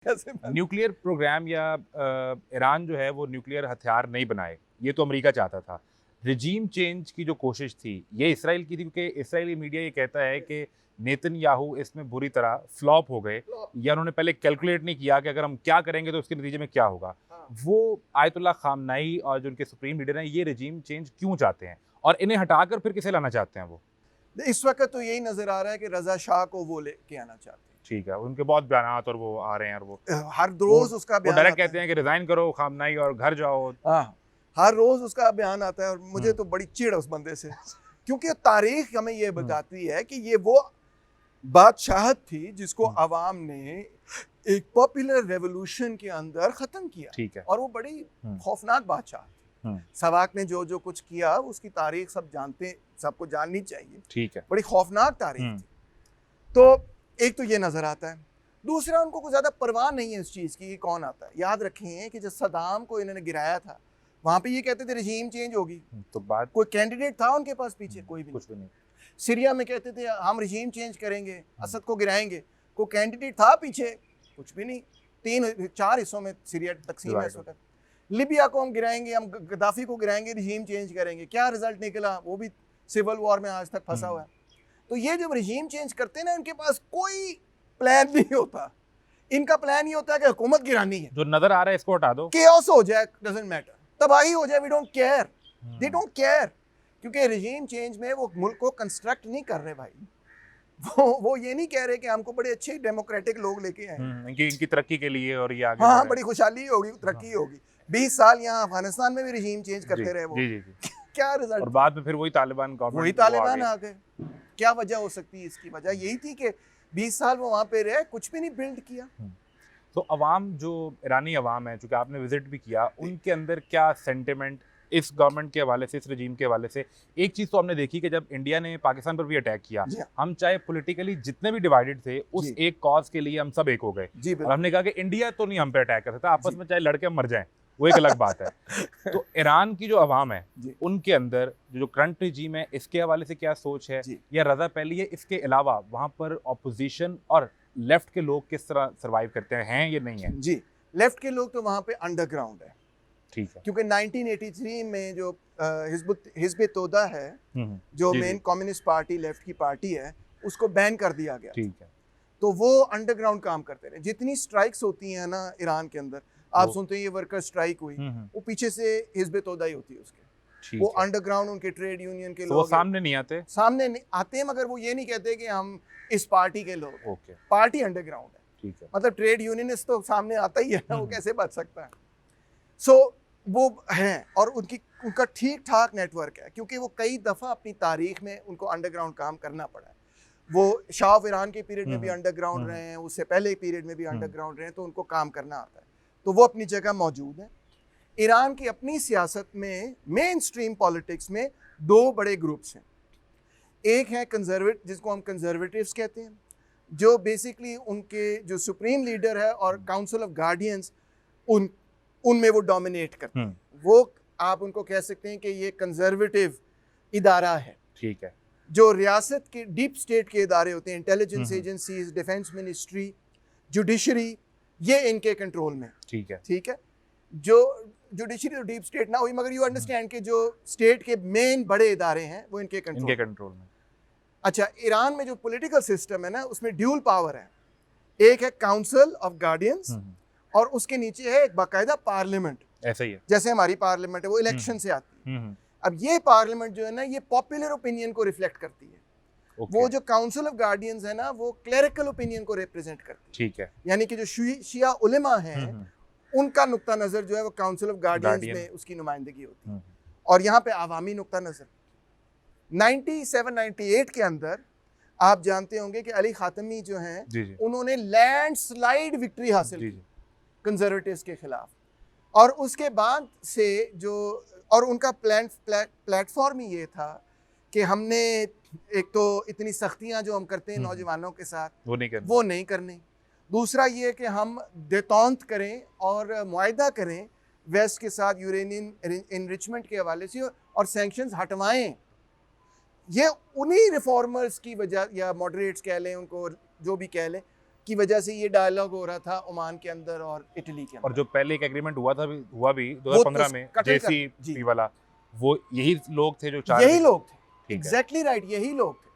कैसे बन nuclear programme या ईरान जो है वो न्यूक्लियर हथियार नहीं बनाए, ये तो अमेरिका चाहता था। रिजीम चेंज की जो कोशिश थी ये इसराइल की थी, क्योंकि इसराइली मीडिया ये कहता है कि नेतन्याहू इसमें बुरी तरह फ्लॉप हो गए, या उन्होंने पहले कैलकुलेट नहीं किया कि अगर हम क्या करेंगे तो उसके नतीजे में क्या होगा। हाँ। वो आयतुल्ला खामनाई और जो उनके सुप्रीम लीडर हैं ये रिजीम चेंज क्यों चाहते हैं और इन्हें हटाकर फिर किसे लाना चाहते हैं वो? इस वक्त तो यही नजर आ रहा है कि रजा शाह को वो लेके आना चाहते ठीक है, उनके बहुत बयान और वो आ रहे हैं और वो हैं। हर रोज उसका वो बयान डायरेक्ट आता कहते है। हैं कि रिजाइन करो खामनाई और घर जाओ। हाँ, हर रोज उसका बयान आता है और मुझे तो बड़ी चिढ़ है उस बंदे से, क्योंकि तारीख हमें ये बताती है कि ये वो बादशाहत थी जिसको अवाम ने एक पॉपुलर रेवोल्यूशन के अंदर खत्म किया। ठीक है। और वो बड़ी खौफनाक बादशाह थी। सवाक ने जो जो कुछ किया उसकी तारीख सब जानते, सबको जाननी चाहिए। ठीक है। बड़ी खौफनाक तारीख थी। तो एक तो ये नजर आता है, दूसरा उनको कुछ ज्यादा परवाह नहीं है इस चीज की कि कौन आता है। याद रखें कि जब सदाम को इन्होंने गिराया था वहां पे ये कहते थे रजीम चेंज होगी, तो बात कोई कैंडिडेट था उनके पास पीछे? कोई भी कुछ भी नहीं। सीरिया में कहते थे हम रजीम चेंज करेंगे, असद को गिराएंगे, कोई कैंडिडेट था पीछे? कुछ भी नहीं। 3-4 हिस्सों में सीरिया तकसीम है इस वक्त। लिबिया को हम गिराएंगे, हम गद्दाफी को गिराएंगे, रजीम चेंज करेंगे, क्या रिजल्ट निकला? वो भी सिविल वॉर में आज तक फंसा हुआ है। तो ये जब रजीम चेंज करते हैं ना, इनके पास कोई प्लान नहीं होता। इनका प्लान ये होता है कि हुकूमत गिरानी है, जो नजर आ रहा है इसको हटा दो, केओस हो जाए, डजंट मैटर, तबाही हो जाए, we don't care, they don't care. क्योंकि रजीम चेंज में वो मुल्क को कंस्ट्रक्ट नहीं कर रहे भाई, वो ये नहीं कह रहे कि हमको बड़े अच्छे डेमोक्रेटिक लोग लेके आए, इनकी तरक्की के लिए और ये आगे हाँ बड़ी खुशहाली होगी, तरक्की होगी। 20 साल यहाँ अफगानिस्तान में भी रजीम चेंज करते रहे वो, क्या रिजल्ट? और बाद में फिर वही तालिबान गवर्नमेंट, वही तालिबान आ गए। क्या वजह हो सकती है इसकी? वजह यही थी कि 20 साल वो वहाँ पे रहे, कुछ भी नहीं बिल्ड किया। तो अवाम, जो ईरानी अवाम है, चूंकि आपने विजिट भी किया, उनके अंदर क्या सेंटिमेंट इस गवर्नमेंट के हवाले से, इस रजीम के हवाले से? एक चीज़ तो हमने देखी कि जब इंडिया ने पाकिस्तान पर भी अटैक किया, हम चाहे पॉलिटिकली जितने भी डिवाइडेड थे, उस एक कॉज के लिए हम सब एक हो गए और हमने कहा कि इंडिया तो नहीं हम पे अटैक कर सकता, आपस में चाहे लड़के मर जाएं, वो एक अलग बात है। तो ईरान की जो अवाम है उनके अंदर जो करंट रजीम है इसके हवाले से क्या सोच है, या रजा पहली है? इसके अलावा वहाँ पर अपोजिशन और लेफ्ट के लोग किस तरह सर्वाइव करते हैं या नहीं है? जी, लेफ्ट के लोग तो वहाँ पे अंडरग्राउंड है। ठीक है। क्योंकि 1983 में जो हिज़्ब तोदा है, जो मेन कम्युनिस्ट पार्टी लेफ्ट की पार्टी है, उसको बैन कर दिया गया। ठीक है। तो वो अंडरग्राउंड काम करते रहे। जितनी स्ट्राइक्स होती हैं ना ईरान के अंदर, आप सुनते हैं ये वर्कर स्ट्राइक हुई, वो पीछे से हिज़्ब तोदा ही होती है उसके। वो अंडरग्राउंड उनके ट्रेड यूनियन के लोग, वो सामने नहीं आते? सामने नहीं आते हैं, मगर वो ये नहीं कहते कि हम इस पार्टी के लोग। पार्टी अंडरग्राउंड है। ठीक है। मतलब ट्रेड यूनियनिस्ट तो सामने आता ही है ना, वो कैसे बच सकता है? सो वो हैं और उनका ठीक ठाक नेटवर्क है, क्योंकि वो कई दफ़ा अपनी तारीख में उनको अंडरग्राउंड काम करना पड़ा है। वो शाह ऑफ ईरान के पीरियड में भी अंडरग्राउंड रहे हैं, उससे पहले पीरियड में भी अंडरग्राउंड रहे हैं, तो उनको काम करना आता है। तो वो अपनी जगह मौजूद है। ईरान की अपनी सियासत में, मेन स्ट्रीम पॉलिटिक्स में 2 बड़े ग्रुप्स हैं। एक है कंजर्वेटिव, जिसको हम कंजर्वेटिव्स कहते हैं, जो बेसिकली उनके जो सुप्रीम लीडर है और काउंसिल ऑफ गार्डियंस, उनमें वो डोमिनेट करते हैं। वो आप उनको कह सकते हैं कि ये कंजर्वेटिव इदारा है। ठीक है। जो रियासत के डीप स्टेट के इदारे होते हैं, intelligence agencies, defence ministry, judiciary, ये इनके कंट्रोल में। ठीक है। ठीक है। जो जुडिशरी तो डीप स्टेट ना हुई, मगर यू अंडरस्टैंड कि जो स्टेट के मेन बड़े इदारे हैं वो इनके कंट्रोल में। अच्छा, ईरान में जो पॉलिटिकल सिस्टम है ना, उसमें ड्यूल पावर है। एक है काउंसिल ऑफ गार्डियंस और उसके नीचे है एक बाकायदा पार्लियामेंट। ऐसा ही है जैसे हमारी पार्लियामेंट है, वो इलेक्शन से आती है। अब ये पार्लियामेंट जो है ना, ये पॉपुलर ओपिनियन को रिफ्लेक्ट करती है। वो जो काउंसिल ऑफ गार्डियंस है ना, वो क्लेरिकल ओपिनियन को रिप्रेजेंट करती है। ठीक है। यानी कि जो शिया उलेमा हैं, उनका नुक्ता नजर जो है वो काउंसिल ऑफ गार्डियंस में उसकी नुमाइंदगी होती है। और यहाँ पे आवामी नुक्ता नजर 97-98 के अंदर आप जानते होंगे कि अली खातमी जो हैं, उन्होंने लैंडस्लाइड विक्ट्री हासिल की कंजर्वेटिव्स के खिलाफ। और उसके बाद से जो, और उनका प्लेटफॉर्म ही ये था कि हमने एक तो इतनी सख्तियां जो हम करते हैं नौजवानों के साथ, वो नहीं करनी। दूसरा ये कि हम देतौंत करें और मुआहिदा करें वेस्ट के साथ यूरेनियम इनरिचमेंट के हवाले से, और सैंक्शंस हटवाएं। ये उन्हीं रिफॉर्मर्स की वजह, या मॉडरेट्स कह लें उनको, जो भी कह लें, की वजह से ये डायलॉग हो रहा था ओमान के अंदर और इटली के अंदर। और जो पहले एक एग्रीमेंट हुआ भी 2015 में JCPOA वाला, वो यही लोग थे जो चार, यही लोग थे, एग्जैक्टली राइट, यही लोग थे।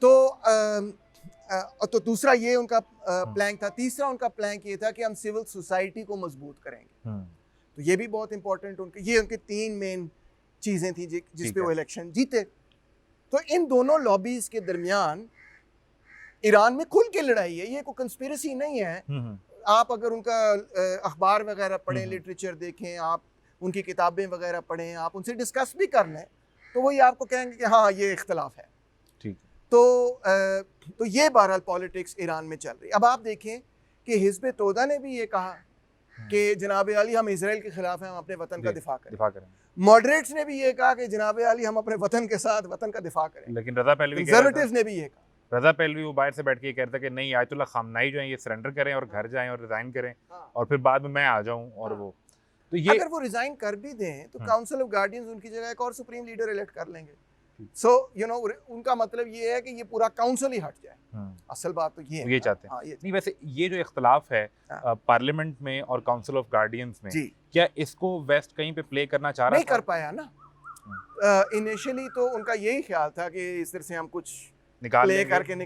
तो दूसरा ये उनका प्लान था। तीसरा उनका प्लान ये था कि हम सिविल सोसाइटी को मजबूत करेंगे। तो ये भी बहुत इंपॉर्टेंट उनके 3 मेन चीजें थी जिस पे वो इलेक्शन जीते। तो इन दोनों लॉबीज के दरमियान ईरान में खुल के लड़ाई है, ये कोई कंस्पिरेसी नहीं है। आप अगर उनका अखबार वगैरह पढ़ें, लिटरेचर देखें, आप उनकी किताबें वगैरह पढ़ें, आप उनसे डिस्कस भी कर लें, तो वही आपको कहेंगे कि हाँ ये इख्तलाफ है। ठीक। तो ये बहरहाल पॉलिटिक्स ईरान में चल रही। अब आप देखें कि हिज़्ब तोदा ने भी ये कहा कि जनाब अली हम इजराइल के खिलाफ हैं, हम अपने वतन का दिफा करें। मॉडरेट्स ने भी ये कहा कि जनाब अली हम अपने वतन के साथ वतन का दिफा करें। लेकिन रज़ा पहलवी कंजर्वेटिव्स ने भी ये कहा। रज़ा पहलवी वो बाहर से बैठ के कहता कि नहीं, आयतुल्ला खामनाई जो है ये सरेंडर करें और घर जाएं और रिजाइन करें, और फिर बाद में मैं आ जाऊं। और वो तो ये अगर वो रिजाइन कर भी दें तो काउंसिल ऑफ गार्डियंस उनकी जगह एक और सुप्रीम लीडर इलेक्ट कर लेंगे। सो उनका मतलब ये है कि ये पूरा काउंसिल ही हट जाए। असल बात तो ये है, ये चाहते हैं। नहीं, वैसे ये जो इख्तलाफ है पार्लियामेंट में और काउंसिल ऑफ गार्डियंस में, क्या इसको वेस्ट कहीं पे प्ले करना चाह रहा था? नहीं कर पाया ना। इनिशियली तो उनका यही ख्याल था कि इस तरह से हम कुछ निकाल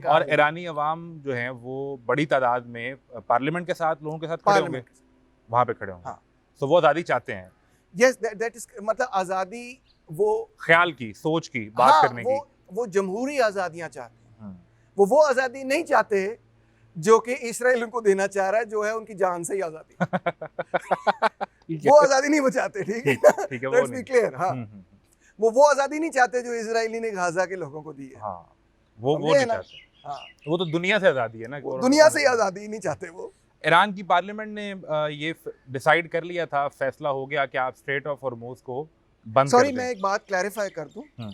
और ईरानी अवाम जो है वो बड़ी तादाद में पार्लियामेंट के साथ, लोगों के साथ खड़े होंगे, वहां पे खड़े होंगे। तो वो आज़ादी चाहते हैं। यस, दैट इज मतलब आज़ादी, वो ख्याल की, सोच की, बात करने की, वो जमहूरी आज़ादियाँ चाहते हैं। वो आज़ादी नहीं चाहते जो कि इसराइल उनको देना चाह रहा है, जो है उनकी जान से ही आज़ादी। वो आज़ादी नहीं वो चाहते, ठीक है, लेट्स बी क्लियर। हाँ, वो आज़ादी नहीं चाहते जो इसराइली ने गाज़ा के लोगों को दी है। हाँ, वो नहीं चाहते। हाँ, वो तो दुनिया से आज़ादी है ना, दुनिया से आज़ादी नहीं चाहते वो। ईरान की पार्लियामेंट ने ये डिसाइड कर लिया था, फैसला हो गया कि आप स्ट्रेट ऑफ हॉर्मुज़ को बंद कर दें। सॉरी, मैं एक बात क्लैरिफाई कर दूं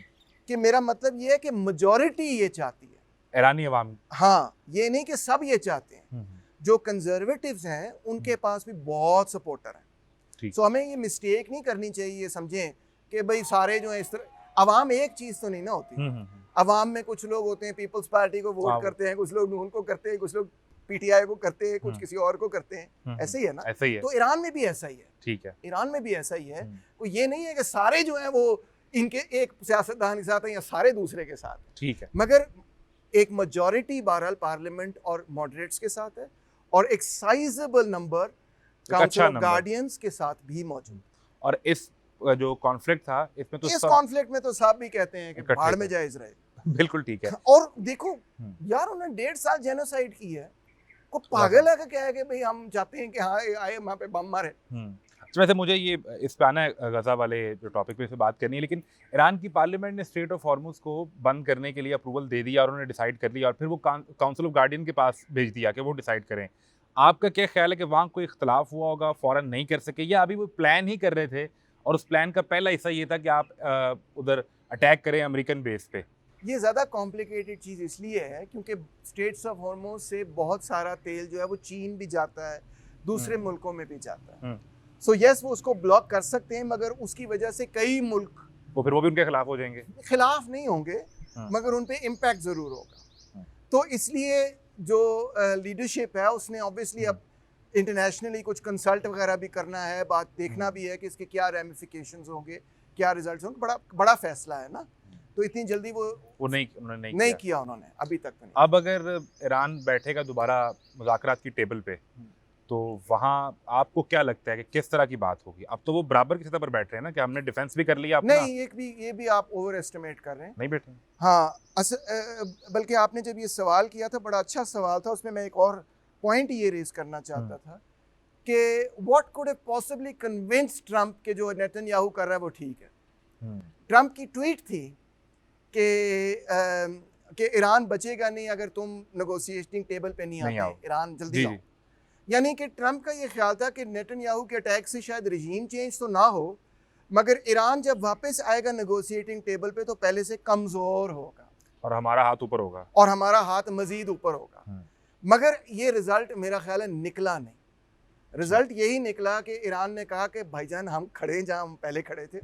कि मेरा मतलब ये है कि मेजॉरिटी ये चाहती है, ईरानी अवाम। हाँ, ये नहीं कि सब ये चाहते हैं। जो कंजर्वेटिव्स हैं उनके पास भी बहुत सपोर्टर हैं। सो हमें ये मिस्टेक नहीं करनी चाहिए, समझें कि भाई सारे जो है इस तरह। अवाम एक चीज़ तो नहीं ना होती। अवाम में कुछ लोग होते हैं पीपल्स पार्टी को वोट करते हैं, कुछ लोग उनको करते हैं, कुछ लोग PTI को करते हैं, कुछ किसी और को करते हैं। ऐसे ही है ना? ऐसा ही है। तो ईरान में भी ऐसा ही है। ठीक है, ईरान में भी ऐसा ही है। कोई ये नहीं है कि सारे जो हैं वो इनके एक सियासतदान के साथ हैं या सारे दूसरे के साथ। ठीक है, मगर एक मेजॉरिटी बहरहाल पार्लियामेंट और मॉडरेट्स के साथ है, और एक sizable number council of guardians के साथ भी मौजूद। और इस जो कॉन्फ्लिक्ट था इसमें तो इस कॉन्फ्लिक्ट में तो सब भी कहते हैं कि भाड़ में जाए इजराइल। बिल्कुल ठीक है। और देखो यार, उन्होंने 1.5 साल जेनोसाइड की है। को पागल है कि क्या है कि भाई हम चाहते हैं कि हाँ आए वहाँ पे बम मारे। वैसे मुझे ये इस पे आना है, गजा वाले जो टॉपिक पे इस पे बात करनी है, लेकिन ईरान की पार्लियामेंट ने स्ट्रेट ऑफ हॉर्मुज़ को बंद करने के लिए अप्रूवल दे दिया और उन्होंने डिसाइड कर लिया, और फिर वो काउंसिल ऑफ गार्डियन के पास भेज दिया कि वो डिसाइड करें। आपका क्या ख्याल है कि वहाँ कोई इख्तलाफ हुआ होगा, फ़ौरन नहीं कर सके, या अभी वो प्लान ही कर रहे थे और उस प्लान का पहला हिस्सा ये था कि आप उधर अटैक करें अमेरिकन बेस पे? ये ज़्यादा कॉम्प्लिकेटेड चीज़ इसलिए है क्योंकि स्ट्रेट्स ऑफ हॉर्मुज़ से बहुत सारा तेल जो है वो चीन भी जाता है, दूसरे मुल्कों में भी जाता है। सो यस, वो उसको ब्लॉक कर सकते हैं, मगर उसकी वजह से कई मुल्क वो फिर वो भी उनके खिलाफ हो जाएंगे। खिलाफ नहीं होंगे, मगर उन पे इम्पैक्ट ज़रूर होगा। तो इसलिए जो लीडरशिप है उसने ऑब्वियसली अब इंटरनेशनली कुछ कंसल्ट वगैरह भी करना है, बात देखना भी है कि इसके क्या रेमिफिकेशंस होंगे, क्या रिजल्ट्स होंगे। बड़ा फैसला है ना, तो इतनी जल्दी उन्होंने नहीं किया उन्होंने अभी तक तो नहीं। अब अगर ईरान बैठेगा दोबारा मुज़ाकरात की टेबल पे, तो वहाँ आपको क्या लगता है कि किस तरह की बात होगी? अब तो वो बराबर की सतह पर बैठ रहे हैं ना, कि हमने डिफेंस भी कर लिया अपना। नहीं, ये भी आप ओवर एस्टिमेट कर रहे हैं। नहीं बैठे। हाँ, बल्कि आपने जब ये सवाल किया था, बड़ा अच्छा सवाल था, उसमें मैं एक और पॉइंट ये रेज करना चाहता था कि what could have possibly convince Trump के जो नेतन्याहू कर रहा है वो ठीक है। ट्रम्प की ट्वीट थी कि ईरान बचेगा नहीं अगर तुम नेगोशिएटिंग टेबल पे नहीं आते, ईरान जल्दी आओ। यानी कि ट्रम्प का ये ख्याल था कि नेतन्याहू के अटैक से शायद रजीम चेंज तो ना हो, मगर ईरान जब वापस आएगा नेगोशिएटिंग टेबल पे तो पहले से कमज़ोर होगा और हमारा हाथ ऊपर होगा, और हमारा हाथ मज़ीद ऊपर होगा। मगर ये रिज़ल्ट मेरा ख्याल है निकला नहीं। रिज़ल्ट यही निकला कि ईरान ने कहा कि भाईजान हम खड़े जहाँ हम पहले खड़े थे,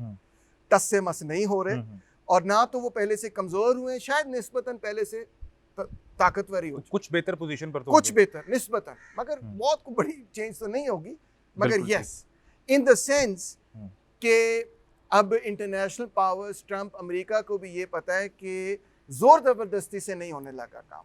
टस से मस नहीं हो रहे, और ना तो वो पहले से कमज़ोर हुए, शायद निस्बतन पहले से ताकतवर ही हो, कुछ बेहतर पोजीशन पर तो कुछ होंगे। बेहतर निस्बतन, मगर बहुत को बड़ी चेंज तो नहीं होगी, मगर बिल्कुल यस इन द सेंस हम्म। कि अब इंटरनेशनल पावर्स, ट्रंप, अमेरिका को भी ये पता है कि जोर जबरदस्ती से नहीं होने लगा काम।